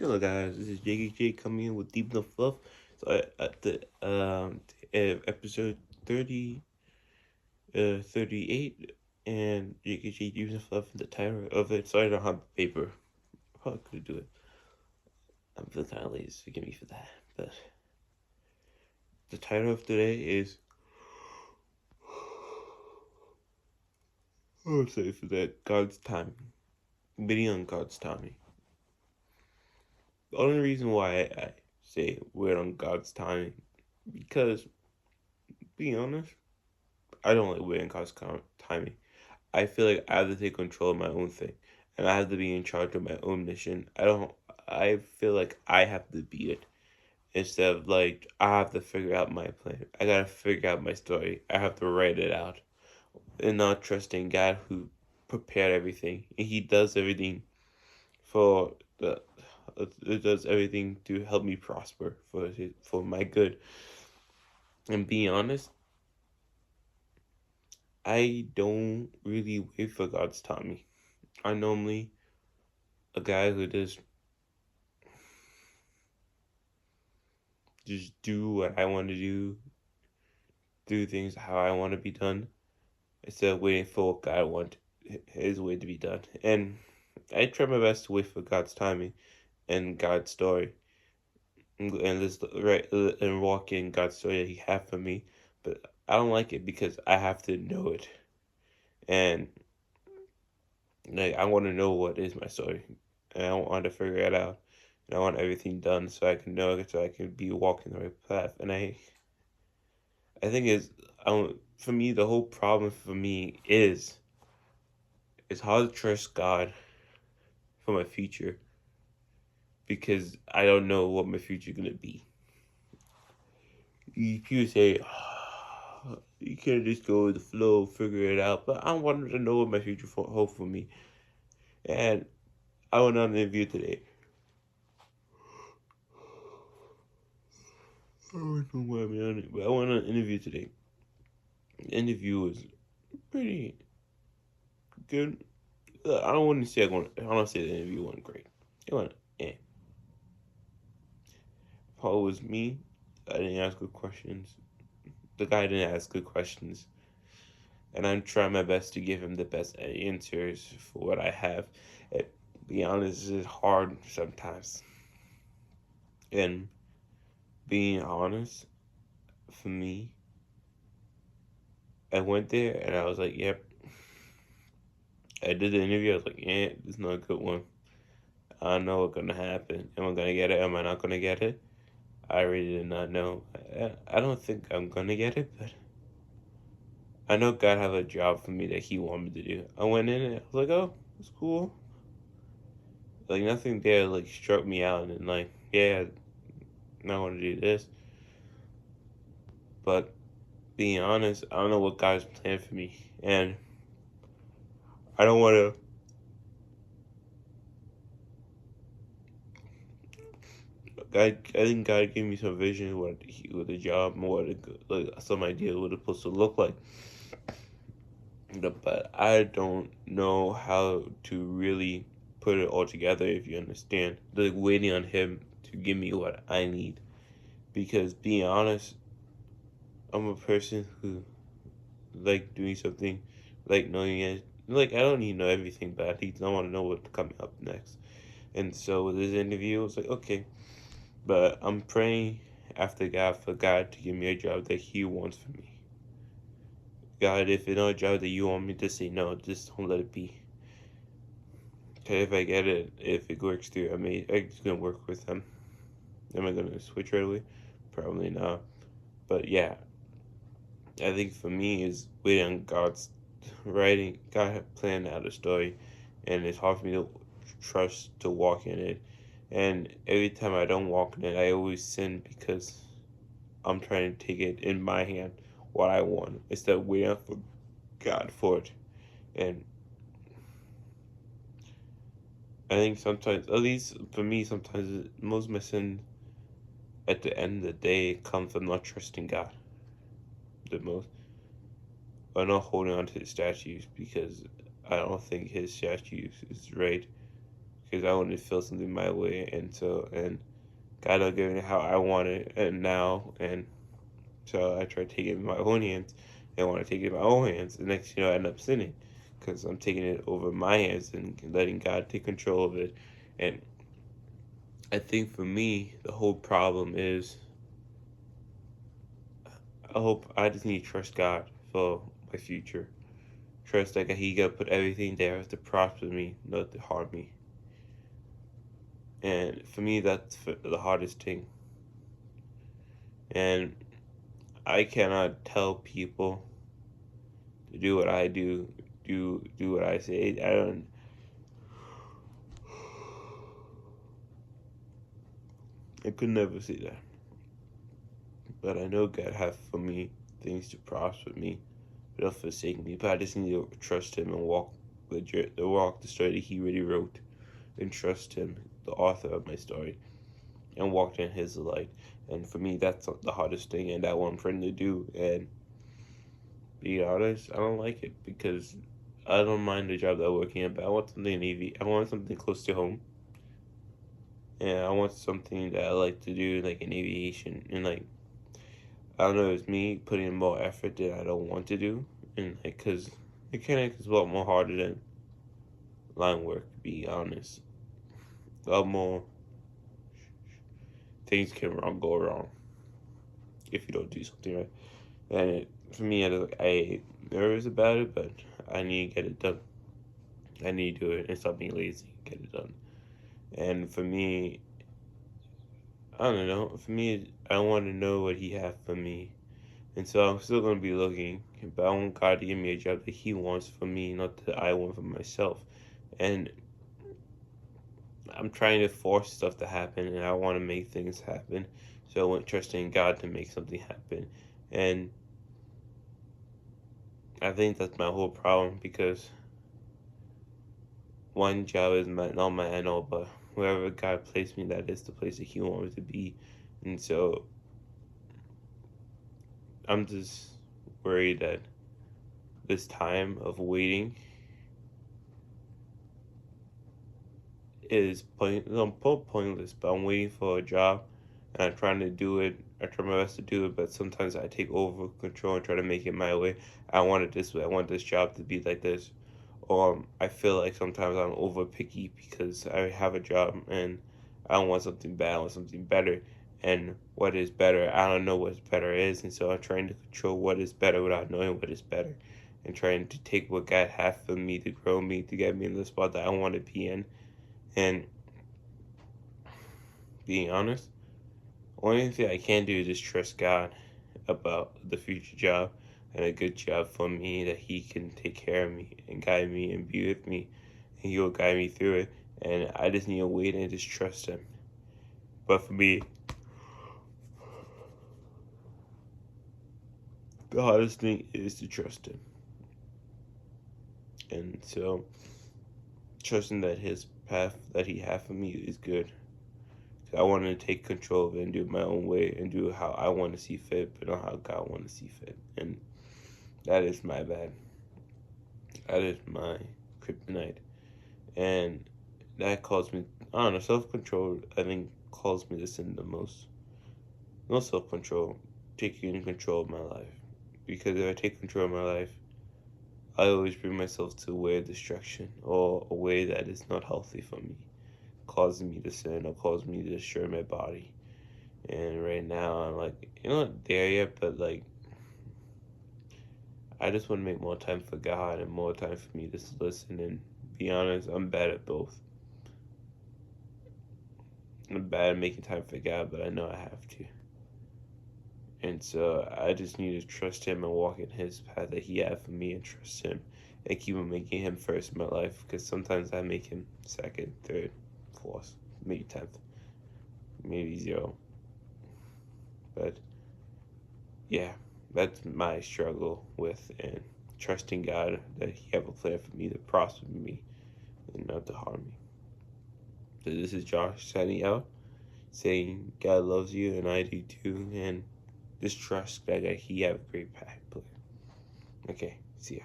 Hello guys, this is JKJ coming in with Deep Enough Fluff. So at the episode 30 38 and JKJ Deep Enough Fluff in the title of it. So I don't have paper. Probably could do it. I'm feeling kind of lazy, forgive me for that. But the title of today is sorry for that, God's timing. Bidding on God's timing. The only reason why I say we're on God's timing, because being honest, I don't like waiting God's timing. I feel like I have to take control of my own thing, and I have to be in charge of my own mission. I don't. I feel like I have to be it instead of like I have to figure out my plan. I gotta figure out my story. I have to write it out, and not trusting God who prepared everything. And He does everything for the. It does everything to help me prosper for my good. And being honest, I don't really wait for God's timing. I normally a guy who just do what I want to do things how I want to be done, instead of waiting for what God want His way to be done. And I try my best to wait for God's timing and God's story, and this right and walk in God's story that He have for me. But I don't like it because I have to know it, and like I want to know what is my story, and I want to figure it out. And I want everything done so I can know it, so I can be walking the right path. And I think for me, the whole problem for me is it's hard to trust God for my future because I don't know what my future gonna be. You say you can't just go with the flow, figure it out, but I wanted to know what my future hold for me. And I went on an interview today. I don't know why I'm on it, but I went on an interview today. The interview was pretty good. I don't want to say I don't say the interview went great. It went eh. Paul was me. I didn't ask good questions. The guy didn't ask good questions. And I'm trying my best to give him the best answers for what I have. It, be honest, it's hard sometimes. And being honest, for me, I went there and I was like, yep. I did the interview. I was like, yeah, this is not a good one. I don't know what's gonna happen. Am I gonna get it? Am I not gonna get it? I really did not know. I don't think I'm gonna get it, but I know God have a job for me that He wanted me to do. I went in and I was like, oh, it's cool. Like nothing there like struck me out and like, yeah, I want to do this. But being honest, I don't know what God's plan for me, and I don't want to. I think God gave me some vision what the job and like some idea what it's supposed to look like. But I don't know how to really put it all together. If you understand, like waiting on Him to give me what I need. Because being honest, I'm a person who like doing something, like knowing it. Like I don't need to know everything, but at least I want to know what's coming up next. And so with this interview, I was like, okay, but I'm praying after God for God to give me a job that He wants for me. God, if it's not a job that you want me to say no, just don't let it be. Okay, if I get it, if it works through, I'm just gonna work with them. Am I gonna switch right away? Probably not. But yeah, I think for me is waiting on God's writing. God planned out a story, and it's hard for me to trust to walk in it. And every time I don't walk in it, I always sin because I'm trying to take it in my hand what I want instead of waiting for God for it. And I think sometimes, at least for me, sometimes most of my sin at the end of the day comes from not trusting God the most, or not holding on to His statutes because I don't think His statutes is right. because I wanted to feel something my way, and God not giving it how I want it, and now, and so I try to take it in my own hands, and want to take it in my own hands. The next, I end up sinning, because I'm taking it over my hands and letting God take control of it. And I think for me, the whole problem is, I just need to trust God for my future. Trust that He gonna put everything there to prosper me, not to harm me. And for me, that's the hardest thing. And I cannot tell people to do what I do what I say. I don't. I could never say that. But I know God has for me things to prosper me, but not forsake me. But I just need to trust Him and walk the story that He really wrote, and trust Him, the author of my story, and walk in His light. And for me, that's the hardest thing, and that what I'm trying to do. And be honest, I don't like it because I don't mind the job that I'm working at, but I want something Navy. I want something close to home, and I want something that I like to do, like in aviation, and like I don't know, it's me putting in more effort that I don't want to do, and like, cause mechanic is a lot more harder than line work. To be honest, a lot more things can go wrong if you don't do something right. And for me, I nervous about it, but I need to get it done. I need to do it and stop being lazy. Get it done. And for me, I don't know. For me, I want to know what He has for me. And so I'm still going to be looking, but I want God to give me a job that He wants for me, not that I want for myself. And I'm trying to force stuff to happen, and I want to make things happen. So I want trusting God to make something happen. And I think that's my whole problem, because one job is not my end all, but wherever God placed me, that is the place that He wants me to be. And so I'm just worried that this time of waiting is pointless, but I'm waiting for a job, and I'm trying to do it. I try my best to do it, but sometimes I take over control and try to make it my way. I want it this way. I want this job to be like this. Or I feel like sometimes I'm over picky because I have a job and I don't want something bad. I want something better. And what is better? I don't know what better is, and so I'm trying to control what is better without knowing what is better, and trying to take what God has for me to grow me, to get me in the spot that I want to be in. And being honest, only thing I can do is just trust God about the future job and a good job for me, that He can take care of me and guide me and be with me, and He will guide me through it. And I just need to wait and just trust Him. But for me, the hardest thing is to trust Him. And so, trusting that His path that He has for me is good. I want to take control of it and do it my own way and do it how I want to see fit, but not how God wants to see fit. And that is my bad. That is my kryptonite. And that calls me, I don't know, self-control, I think, calls me to sin the most. No self-control, taking control of my life. Because if I take control of my life, I always bring myself to a way of destruction, or a way that is not healthy for me, causing me to sin or causing me to destroy my body. And right now, I'm like, not there yet, but like, I just want to make more time for God and more time for me to listen. And be honest, I'm bad at both. I'm bad at making time for God, but I know I have to. And so I just need to trust Him and walk in His path that He has for me, and trust Him and keep on making Him first in my life. Because sometimes I make Him second, third, fourth, maybe 10th, maybe 0. But yeah, that's my struggle with, and trusting God that He have a plan for me to prosper me and not to harm me. So this is Josh signing out, saying God loves you and I do too, and just trust that He have a great plan. Okay, see ya.